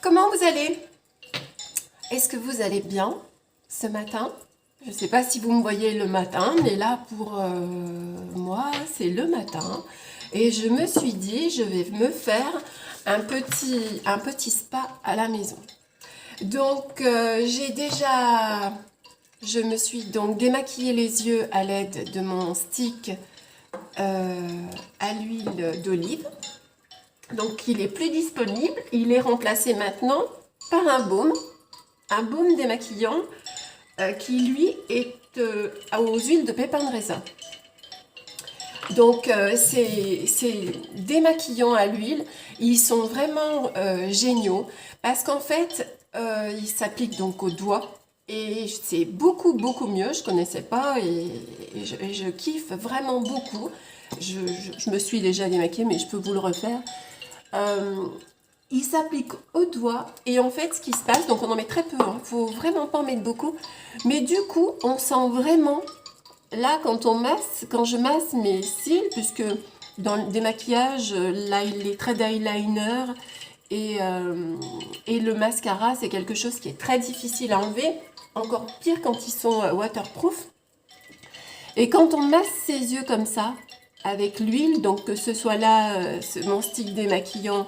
Comment vous allez? Est-ce que vous allez bien ce matin? Je ne sais pas si vous me voyez le matin, mais là pour moi c'est le matin. Et je me suis dit, je vais me faire un petit spa à la maison. Donc je me suis donc démaquillé les yeux à l'aide de mon stick à l'huile d'olive. Donc il est plus disponible, il est remplacé maintenant par un baume démaquillant qui lui est aux huiles de pépins de raisin. Donc ces démaquillants à l'huile, ils sont vraiment géniaux parce qu'en fait ils s'appliquent donc aux doigts et c'est beaucoup mieux. Je connaissais pas et je kiffe vraiment beaucoup. Je me suis déjà démaquillée, mais je peux vous le refaire. Il s'applique aux doigts et en fait ce qui se passe, donc on en met très peu, hein, faut vraiment pas en mettre beaucoup, mais du coup on sent vraiment, là quand je masse mes cils, puisque dans le démaquillage, les traits d'eyeliner et le mascara c'est quelque chose qui est très difficile à enlever, encore pire quand ils sont waterproof. Et quand on masse ses yeux comme ça, avec l'huile, donc que ce soit là mon stick démaquillant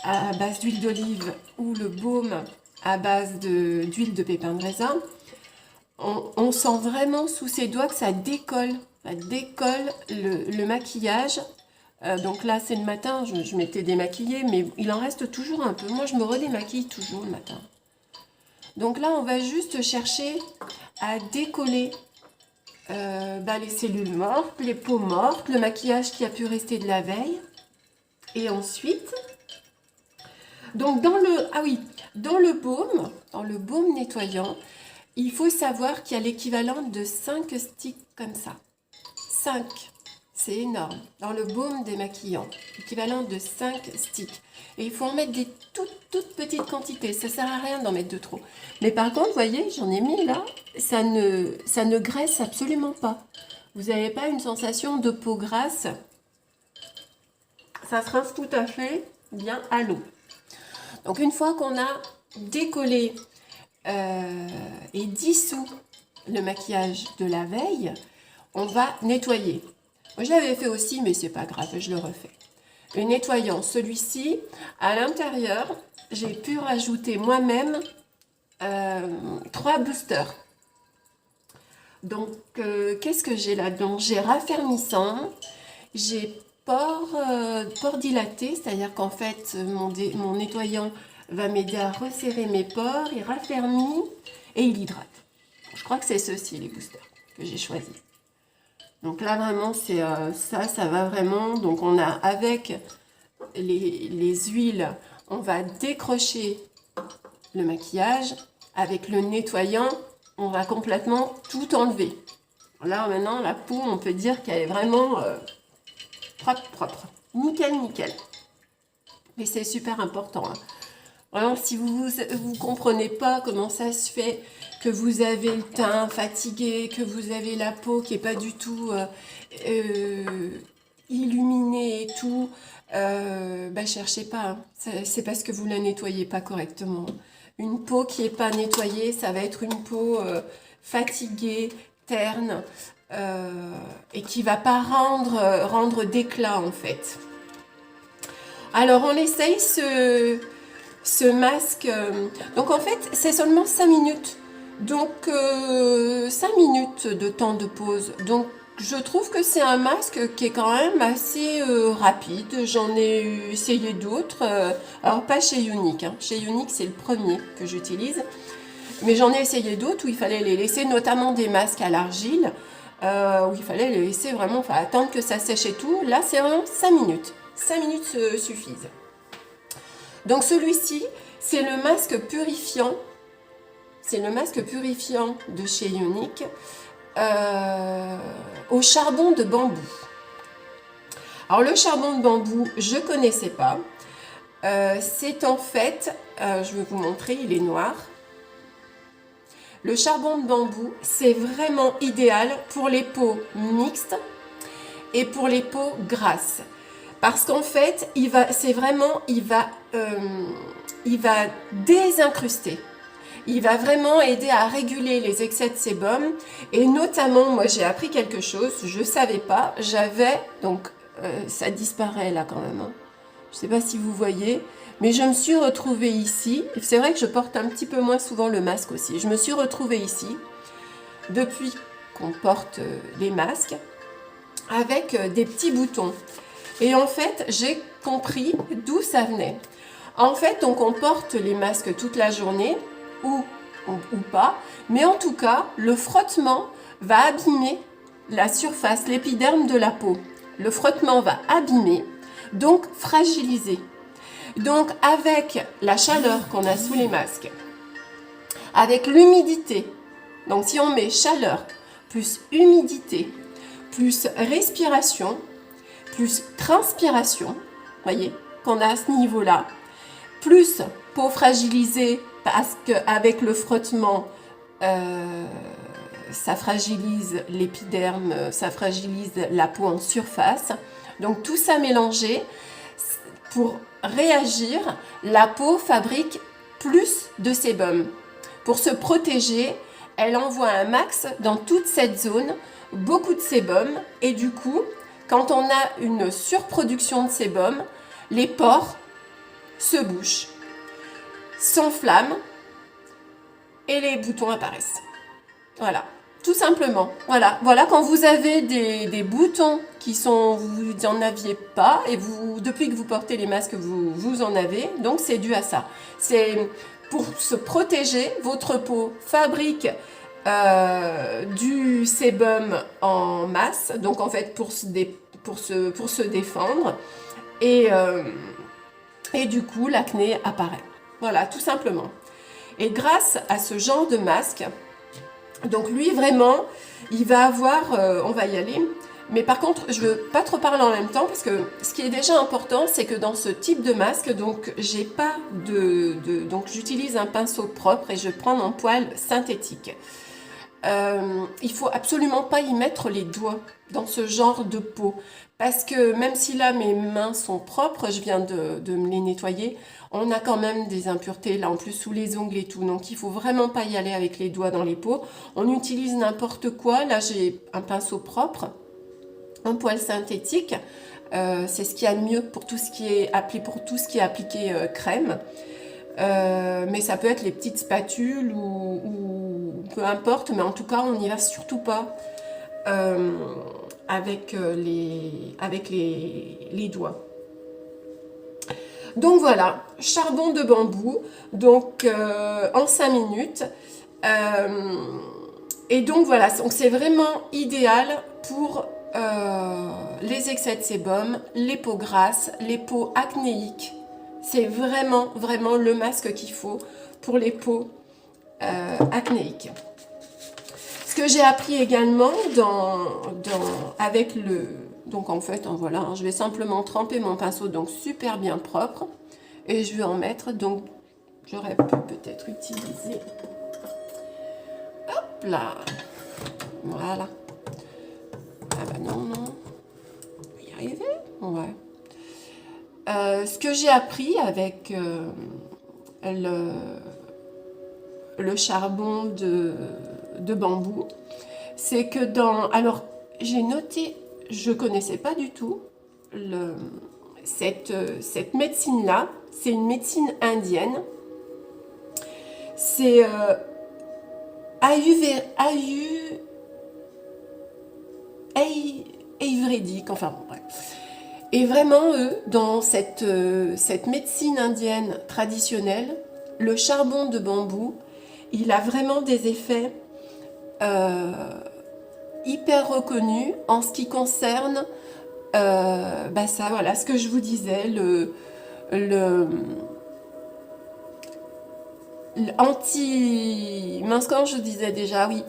à base d'huile d'olive ou le baume à base d'huile de pépins de raisin, on sent vraiment sous ses doigts que ça décolle le maquillage. Donc là c'est le matin, je m'étais démaquillée, mais il en reste toujours un peu. Moi je me redémaquille toujours le matin. Donc là on va juste chercher à décoller les cellules mortes, les peaux mortes, le maquillage qui a pu rester de la veille. Et ensuite, donc dans le baume nettoyant, il faut savoir qu'il y a l'équivalent de 5 sticks comme ça. 5, c'est énorme. Dans le baume démaquillant, l'équivalent de 5 sticks. Et il faut en mettre des toutes petites quantités. Ça sert à rien d'en mettre de trop. Mais par contre, vous voyez, j'en ai mis là, ça ne graisse absolument pas. Vous n'avez pas une sensation de peau grasse. Ça se rince tout à fait bien à l'eau. Donc une fois qu'on a décollé et dissous le maquillage de la veille, on va nettoyer. Moi je l'avais fait aussi, mais c'est pas grave, je le refais. Et nettoyant celui-ci, à l'intérieur, j'ai pu rajouter moi-même 3 boosters. Donc qu'est-ce que j'ai là? Donc j'ai raffermissant, j'ai pores dilaté, c'est-à-dire qu'en fait mon nettoyant va m'aider à resserrer mes pores, il raffermit et il hydrate. Je crois que c'est ceux-ci les boosters que j'ai choisis. Donc là vraiment c'est ça va vraiment. Donc on a avec les huiles, on va décrocher le maquillage. Avec le nettoyant, on va complètement tout enlever. Là maintenant la peau, on peut dire qu'elle est vraiment propre, nickel. Mais c'est super important, hein. Vraiment, si vous comprenez pas comment ça se fait que vous avez le teint fatigué, que vous avez la peau qui est pas du tout illuminée et tout, cherchez pas, hein. C'est parce que vous la nettoyez pas correctement. Une peau qui est pas nettoyée, ça va être une peau fatiguée, terne, et qui va pas rendre d'éclat en fait. Alors on essaye ce masque, donc en fait c'est seulement 5 minutes, donc 5 minutes de temps de pause, donc je trouve que c'est un masque qui est quand même assez rapide. J'en ai essayé d'autres, alors pas chez Younique, hein. Chez Younique c'est le premier que j'utilise, mais j'en ai essayé d'autres où il fallait les laisser, notamment des masques à l'argile, où il fallait les laisser vraiment, enfin attendre que ça sèche et tout. Là c'est vraiment 5 minutes, 5 minutes suffisent. Donc celui-ci, c'est le masque purifiant. C'est le masque purifiant de chez Younique au charbon de bambou. Alors le charbon de bambou, je ne connaissais pas. C'est en fait, je vais vous montrer, il est noir. Le charbon de bambou, c'est vraiment idéal pour les peaux mixtes et pour les peaux grasses. Parce qu'en fait, il va il va désincruster. Il va vraiment aider à réguler les excès de sébum. Et notamment, moi j'ai appris quelque chose, je ne savais pas, j'avais, donc ça disparaît là quand même, hein. Je ne sais pas si vous voyez, mais je me suis retrouvée ici. C'est vrai que je porte un petit peu moins souvent le masque aussi. Je me suis retrouvée ici, depuis qu'on porte les masques, avec des petits boutons. Et en fait, j'ai compris d'où ça venait. En fait, donc on porte les masques toute la journée, ou pas, mais en tout cas, le frottement va abîmer la surface, l'épiderme de la peau. Le frottement va abîmer, donc fragiliser. Donc avec la chaleur qu'on a sous les masques, avec l'humidité, donc si on met chaleur plus humidité, plus respiration, plus transpiration, voyez, qu'on a à ce niveau-là, plus peau fragilisée parce qu'avec le frottement, ça fragilise l'épiderme, ça fragilise la peau en surface. Donc tout ça mélangé, pour réagir, la peau fabrique plus de sébum. Pour se protéger, elle envoie un max dans toute cette zone, beaucoup de sébum, et du coup, quand on a une surproduction de sébum, les pores se bouchent, s'enflamment et les boutons apparaissent. Voilà, tout simplement. Voilà, voilà quand vous avez des boutons qui sont, vous n'en aviez pas, et vous, depuis que vous portez les masques, vous en avez, donc c'est dû à ça. C'est pour se protéger, votre peau fabrique du sébum en masse, donc en fait pour se défendre, et du coup l'acné apparaît. Voilà, tout simplement. Et grâce à ce genre de masque, donc lui vraiment, il va avoir, on va y aller, mais par contre je veux pas trop parler en même temps parce que ce qui est déjà important, c'est que dans ce type de masque, donc j'ai pas donc j'utilise un pinceau propre et je prends mon poil synthétique. Il faut absolument pas y mettre les doigts dans ce genre de peau parce que même si là mes mains sont propres, je viens de me les nettoyer, on a quand même des impuretés là en plus sous les ongles et tout, donc il faut vraiment pas y aller avec les doigts dans les peaux. On utilise n'importe quoi, là j'ai un pinceau propre, un poil synthétique, c'est ce qu'il y a de mieux pour tout ce qui est appliqué crème. Mais ça peut être les petites spatules ou peu importe, mais en tout cas on n'y va surtout pas avec les doigts. Donc voilà, charbon de bambou, donc en 5 minutes. Et donc voilà, c'est vraiment idéal pour les excès de sébum, les peaux grasses, les peaux acnéiques. C'est vraiment, vraiment le masque qu'il faut pour les peaux acnéiques. Ce que j'ai appris également avec le... Donc en fait, voilà, hein, je vais simplement tremper mon pinceau, donc super bien propre. Et je vais en mettre, donc j'aurais pu peut-être utiliser... Hop là. Voilà. Ah bah non, non. On va y arriver. Ouais. Ce que j'ai appris avec le charbon de bambou, c'est que dans... Alors, j'ai noté, je ne connaissais pas du tout cette médecine-là. C'est une médecine indienne. C'est ayurvédique, enfin bon, bref. Et vraiment, eux, dans cette médecine indienne traditionnelle, le charbon de bambou, il a vraiment des effets hyper reconnus en ce qui concerne ça, voilà, ce que je vous disais, mince, quand je disais déjà, oui,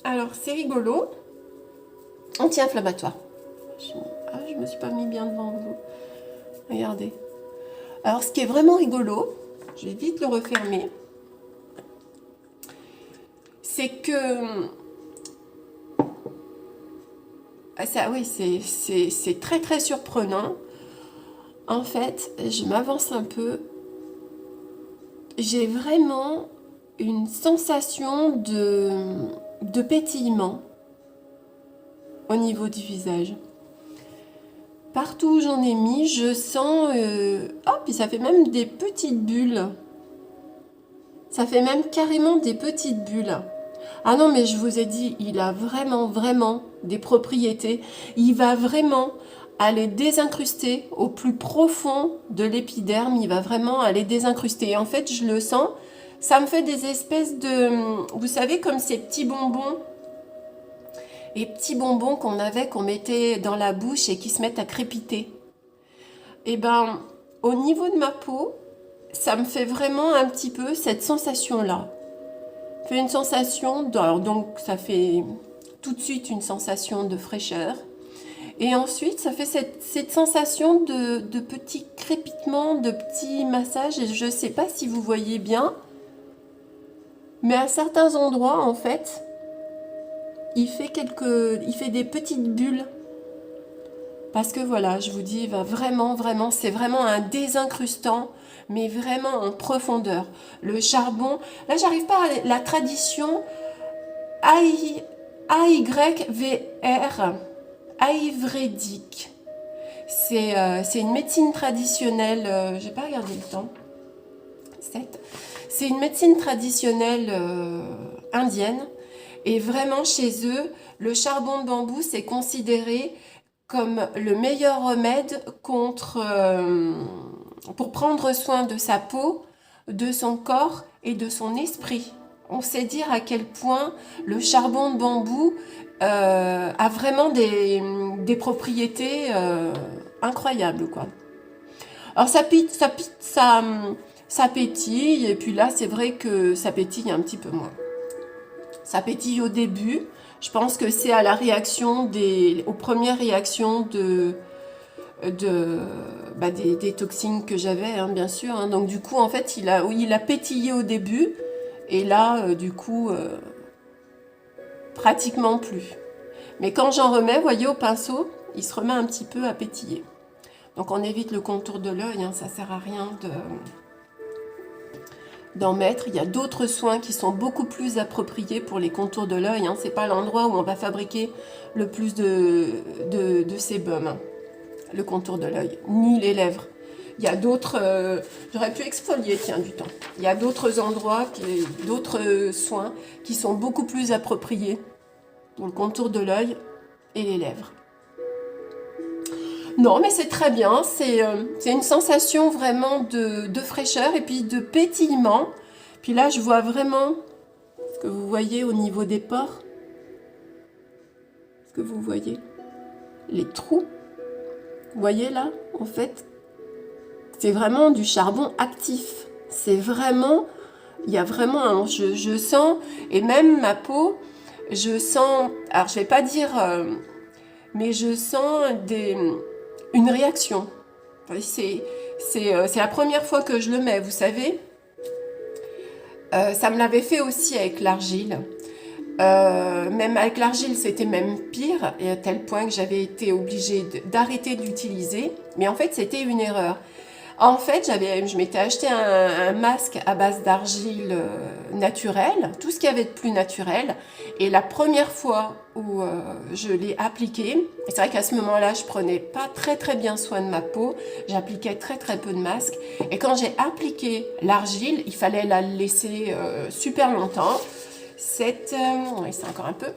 alors c'est rigolo, anti-inflammatoire. Je me suis pas mis bien devant vous. Regardez. Alors, ce qui est vraiment rigolo, je vais vite le refermer, c'est que... Ça, oui, c'est très, très surprenant. En fait, je m'avance un peu. J'ai vraiment une sensation de pétillement au niveau du visage. Partout où j'en ai mis, je sens... Oh, puis ça fait même des petites bulles. Ça fait même carrément des petites bulles. Ah non, mais je vous ai dit, il a vraiment, vraiment des propriétés. Il va vraiment aller désincruster au plus profond de l'épiderme. Il va vraiment aller désincruster. Et en fait, je le sens. Ça me fait des espèces de... Vous savez, comme ces petits bonbons. Les petits bonbons qu'on mettait dans la bouche et qui se mettent à crépiter. Et ben, au niveau de ma peau, ça me fait vraiment un petit peu cette sensation-là. Fait une sensation, alors donc ça fait tout de suite une sensation de fraîcheur. Et ensuite, ça fait cette sensation de petits crépitements, de petits massages. Et je ne sais pas si vous voyez bien, mais à certains endroits, en fait, il fait des petites bulles. Parce que voilà, je vous dis, il va vraiment, vraiment, c'est vraiment un désincrustant, mais vraiment en profondeur. Le charbon, là, j'arrive pas à la tradition AYVR, ayurvédique. C'est une médecine traditionnelle, j'ai pas regardé le temps. C'est une médecine traditionnelle indienne. Et vraiment, chez eux, le charbon de bambou, c'est considéré comme le meilleur remède pour prendre soin de sa peau, de son corps et de son esprit. On sait dire à quel point le charbon de bambou a vraiment des propriétés incroyables, quoi. Alors ça pétille, et puis là c'est vrai que ça pétille un petit peu moins. Ça pétille au début. Je pense que c'est à la réaction aux premières réactions des toxines que j'avais, hein, bien sûr. Hein. Donc du coup, en fait, il a pétillé au début. Et là, du coup, pratiquement plus. Mais quand j'en remets, voyez, au pinceau, il se remet un petit peu à pétiller. Donc on évite le contour de l'œil, hein, ça sert à rien d'en mettre. Il y a d'autres soins qui sont beaucoup plus appropriés pour les contours de l'œil. Hein. C'est pas l'endroit où on va fabriquer le plus de sébum, hein, le contour de l'œil, ni les lèvres. Il y a d'autres... j'aurais pu exfolier, tiens, du temps. Il y a d'autres endroits, d'autres soins qui sont beaucoup plus appropriés pour le contour de l'œil et les lèvres. Non, mais c'est très bien. C'est une sensation vraiment de fraîcheur et puis de pétillement. Puis là, je vois vraiment ce que vous voyez au niveau des pores. Ce que vous voyez, les trous. Vous voyez là, en fait, c'est vraiment du charbon actif. C'est vraiment, il y a vraiment, je sens, et même ma peau, je sens, alors je vais pas dire, mais je sens une réaction. C'est la première fois que je le mets, vous savez. Ça me l'avait fait aussi avec l'argile. Même avec l'argile, c'était même pire, et à tel point que j'avais été obligée d'arrêter de l'utiliser. Mais en fait, c'était une erreur. En fait, je m'étais acheté un masque à base d'argile naturelle, tout ce qu'il y avait de plus naturel. Et la première fois où je l'ai appliqué, et c'est vrai qu'à ce moment-là, je prenais pas très très bien soin de ma peau, j'appliquais très très peu de masque. Et quand j'ai appliqué l'argile, il fallait la laisser super longtemps. Oui, c'est encore un peu.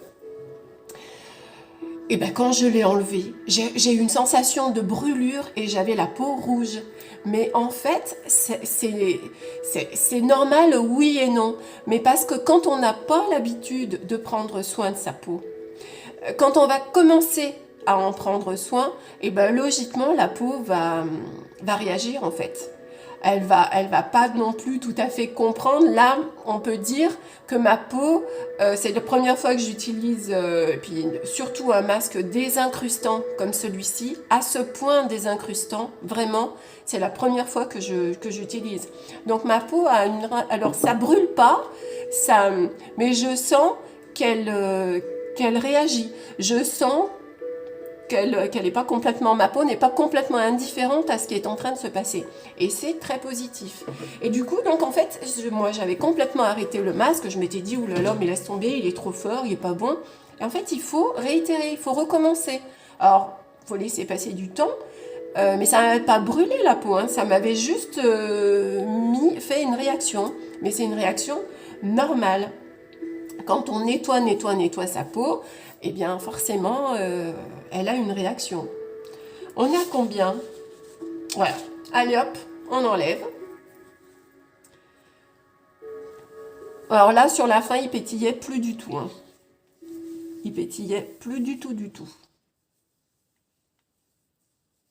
Et ben quand je l'ai enlevé, j'ai eu une sensation de brûlure et j'avais la peau rouge. Mais en fait, c'est normal, oui et non. Mais parce que quand on n'a pas l'habitude de prendre soin de sa peau, quand on va commencer à en prendre soin, et ben logiquement la peau va réagir en fait. Elle va pas non plus tout à fait comprendre. Là, on peut dire que ma peau, c'est la première fois que j'utilise, puis surtout un masque désincrustant comme celui-ci, à ce point désincrustant, vraiment, c'est la première fois que j'utilise. Donc ma peau alors ça brûle pas, mais je sens qu'elle réagit. Je sens qu'elle n'est pas complètement, ma peau n'est pas complètement indifférente à ce qui est en train de se passer. Et c'est très positif. Et du coup, donc en fait, moi j'avais complètement arrêté le masque. Je m'étais dit, oulala, mais laisse tomber, il est trop fort, il est pas bon. Et en fait, il faut réitérer, il faut recommencer. Alors, il faut laisser passer du temps. Mais ça m'avait pas brûlé la peau, hein. Ça m'avait juste fait une réaction. Mais c'est une réaction normale. Quand on nettoie sa peau, eh bien forcément, elle a une réaction. On est à combien? Voilà. Allez hop, on enlève. Alors là, sur la fin, il pétillait plus du tout, hein. Il pétillait plus du tout, du tout.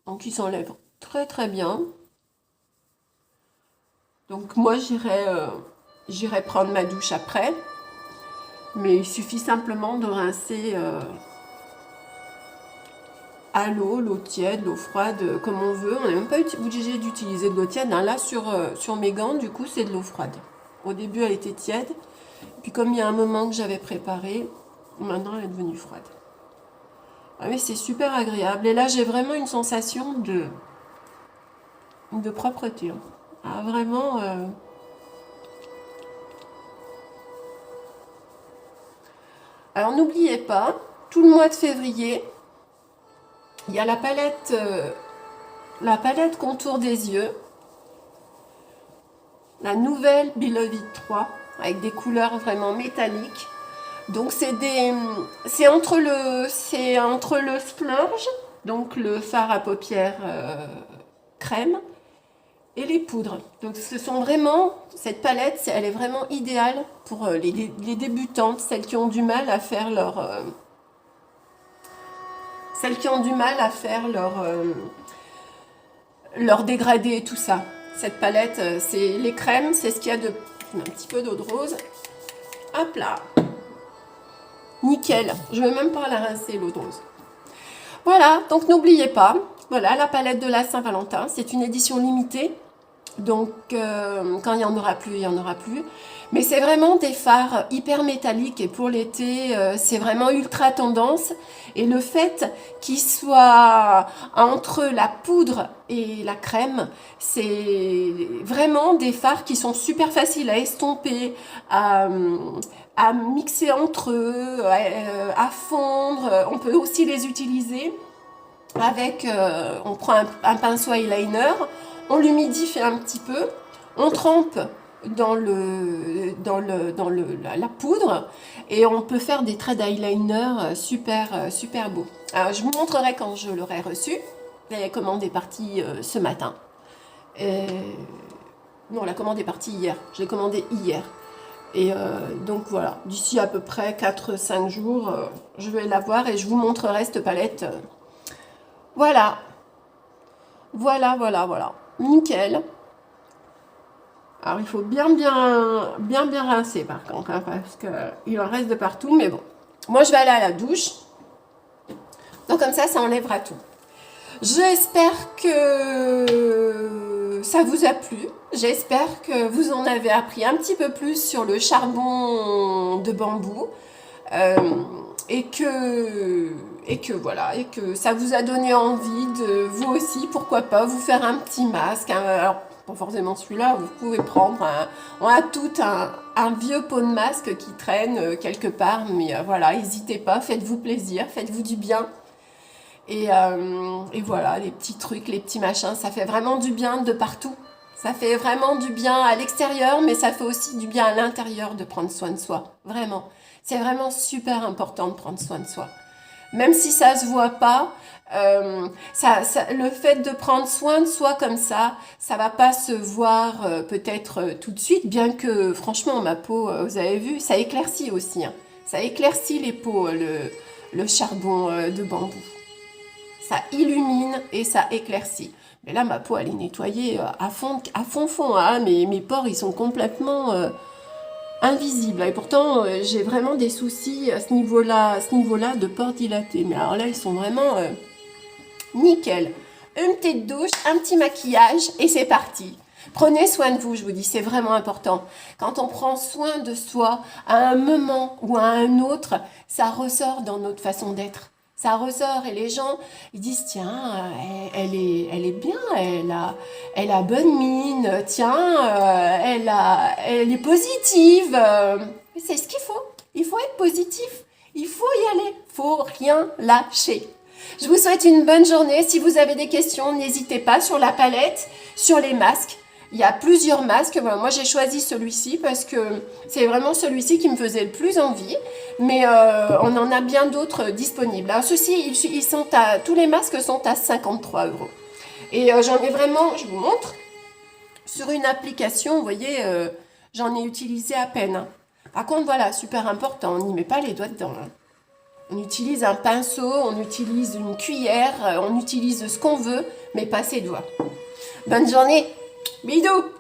Donc il s'enlève très très bien. Donc moi, j'irai prendre ma douche après. Mais il suffit simplement de rincer à l'eau tiède, l'eau froide, comme on veut. On n'est même pas obligé d'utiliser de l'eau tiède, hein. Là, sur mes gants, du coup, c'est de l'eau froide. Au début, elle était tiède. Puis comme il y a un moment que j'avais préparé, maintenant, elle est devenue froide. Ah oui, c'est super agréable. Et là, j'ai vraiment une sensation de propreté, hein. Ah, vraiment... Alors, n'oubliez pas, tout le mois de février, il y a la palette contour des yeux, la nouvelle Beloved 3, avec des couleurs vraiment métalliques. Donc c'est entre le splurge, donc le fard à paupières crème, et les poudres. Donc ce sont vraiment, cette palette, elle est vraiment idéale pour les débutantes, celles qui ont du mal à faire leur dégradé et tout ça. Cette palette, c'est les crèmes, c'est ce qu'il y a de... Un petit peu d'eau de rose. Hop là. Nickel. Je ne vais même pas la rincer, l'eau de rose. Voilà, donc n'oubliez pas, voilà la palette de la Saint-Valentin. C'est une édition limitée. Donc, quand il n'y en aura plus, il n'y en aura plus. Mais c'est vraiment des fards hyper métalliques et pour l'été, c'est vraiment ultra tendance. Et le fait qu'ils soient entre la poudre et la crème, c'est vraiment des fards qui sont super faciles à estomper, à mixer entre eux, à fondre. On peut aussi les utiliser avec, on prend un pinceau eyeliner, on l'humidifie un petit peu, on trempe dans la poudre et on peut faire des traits d'eyeliner super beaux. Alors, je vous montrerai quand je l'aurai reçu. La commande est partie ce matin. Non, la commande est partie hier. Je l'ai commandé hier. Et donc voilà, d'ici à peu près 4-5 jours, je vais l'avoir et je vous montrerai cette palette. Voilà. Voilà. Nickel. Alors, il faut bien rincer par contre, hein, parce qu'il en reste de partout. Mais bon, moi, je vais aller à la douche. Donc, comme ça enlèvera tout. J'espère que ça vous a plu. J'espère que vous en avez appris un petit peu plus sur le charbon de bambou. Et que ça vous a donné envie de, vous aussi, pourquoi pas, vous faire un petit masque. Alors, pas forcément celui-là, vous pouvez prendre on a tout un vieux pot de masque qui traîne quelque part, mais voilà, n'hésitez pas, faites-vous plaisir, faites-vous du bien. Et voilà, les petits trucs, les petits machins, ça fait vraiment du bien de partout. Ça fait vraiment du bien à l'extérieur, mais ça fait aussi du bien à l'intérieur de prendre soin de soi. Vraiment. C'est vraiment super important de prendre soin de soi. Même si ça se voit pas, le fait de prendre soin de soi comme ça va pas se voir peut-être tout de suite, bien que franchement ma peau, vous avez vu, ça éclaircit aussi, hein. Ça éclaircit les peaux, le charbon de bambou. Ça illumine et ça éclaircit. Mais là, ma peau, elle est nettoyée à fond, hein. Mes pores, ils sont complètement invisibles. Et pourtant, j'ai vraiment des soucis à ce niveau-là de pores dilatés. Mais alors là, ils sont vraiment nickel. Une petite douche, un petit maquillage et c'est parti. Prenez soin de vous, je vous dis, c'est vraiment important. Quand on prend soin de soi à un moment ou à un autre, ça ressort dans notre façon d'être. Ça ressort et les gens, ils disent, tiens, elle est bien, elle a bonne mine, tiens, elle est positive. C'est ce qu'il faut. Il faut être positif. Il faut y aller. Faut rien lâcher. Je vous souhaite une bonne journée. Si vous avez des questions, n'hésitez pas sur la palette, sur les masques. Il y a plusieurs masques. Voilà, moi, j'ai choisi celui-ci parce que c'est vraiment celui-ci qui me faisait le plus envie. Mais on en a bien d'autres disponibles. Alors, ceux-ci, tous les masques sont à 53 €. Et j'en ai vraiment, je vous montre, sur une application, vous voyez, j'en ai utilisé à peine. Hein. Par contre, voilà, super important, on n'y met pas les doigts dedans. Hein. On utilise un pinceau, on utilise une cuillère, on utilise ce qu'on veut, mais pas ses doigts. Bonne journée, bisous!